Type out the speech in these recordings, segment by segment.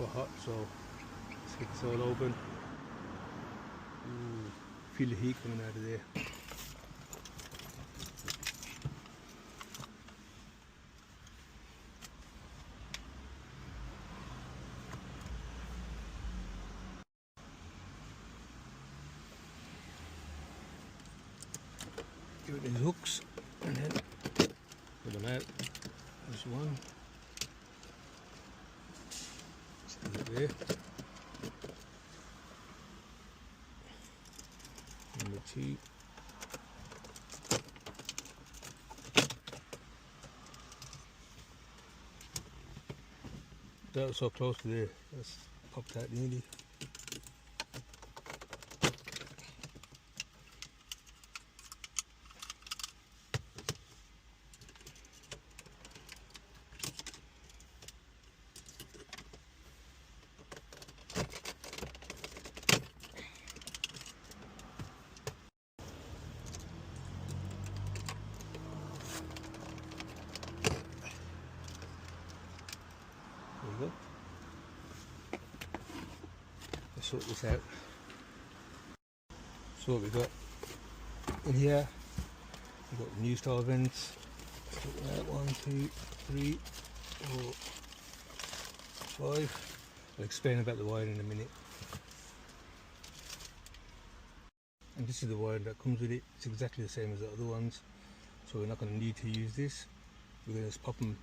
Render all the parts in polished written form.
proper hot, so let's get this all open. Ooh, feel the heat coming out of there. Give it these hooks and then put them out. There's one. Still there. Number two. That was so close to there. That's popped out nearly. There we go. Let's sort this out. So what we got in here, we've got the new style vents. Sort them out. 1, 2, 3, 4, 5. I'll explain about the wire in a minute. And this is the wire that comes with it. It's exactly the same as the other ones, so we're not going to need to use this. We're going to just pop them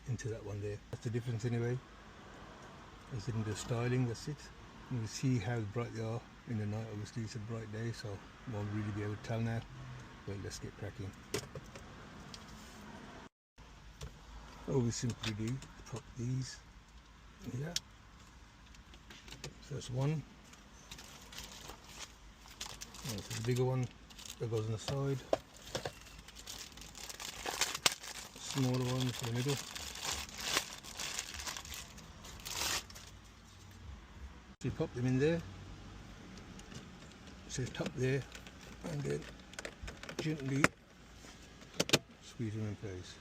into that one there. That's the difference anyway. It's in the styling, that's it. And you see how bright they are in the night. Obviously it's a bright day, so you won't really be able to tell now. But let's get cracking. All we simply do is pop these in here. So that's one. And this is the bigger one that goes on the side. Smaller one for the middle. So you pop them in there. It says top there, and then gently squeeze them in place.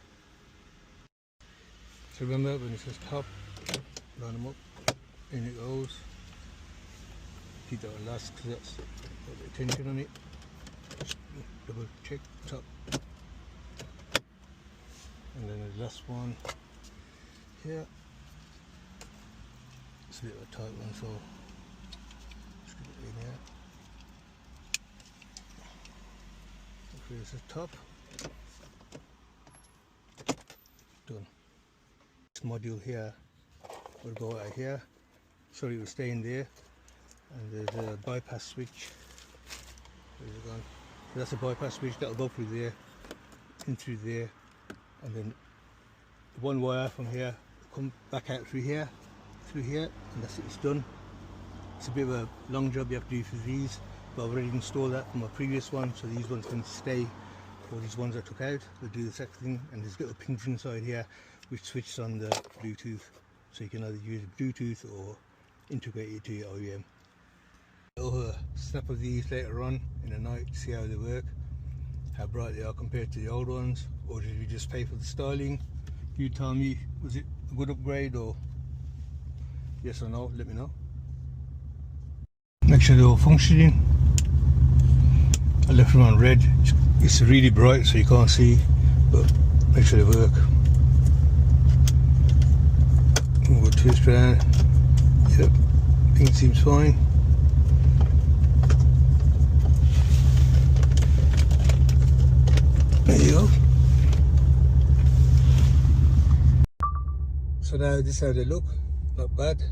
So remember, when it says top, line them up, in it goes. Keep that on last because that's got a bit of tension on it. Just double check top. And then the last one here. It's a bit of a tight one, so just get it in here. Here's the top. Done. This module here will go out here. Sorry, it will stay in there. And there's a bypass switch. Where's it gone? So that's a bypass switch that'll go through there, in through there, and then one wire from here come back out through here, and that's it, it's done. It's a bit of a long job you have to do for these, but I've already installed that from my previous one, so these ones can stay for these ones I took out. They'll do the second thing, and there's a little pins inside here which switches on the Bluetooth, so you can either use Bluetooth or integrate it to your OEM. I'll snap of these later on in the night to see how they work, how bright they are compared to the old ones, or did we just pay for the styling? You tell me, was it a good upgrade, or yes or no? Let me know. Make sure they're all functioning. I left them on red. It's really bright so you can't see, but make sure they work. We'll twist around. Yep, everything seems fine. There you go. So now this is how they look, not bad.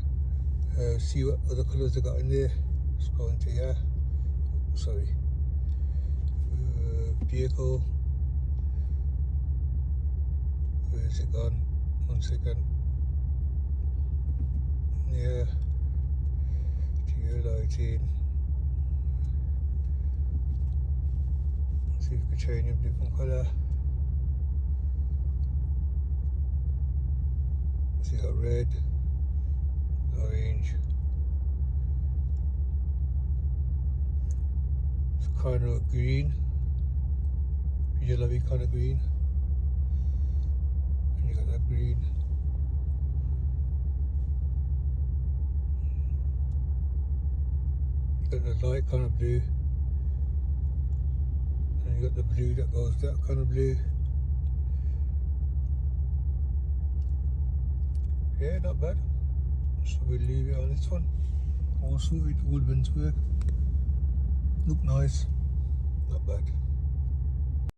See what other colours they got in there. Let's go into here. Sorry. Vehicle. Where is it gone? 1 second. Yeah. Interior lighting. See if we can change a different colour. So you got red, orange. It's kind of green, yellowy kind of green, and you got that green. got the light kind of blue, and you got the blue that goes that kind of blue. Yeah, not bad. So we'll leave it on this one. All sorted, all bins work. Look nice, not bad.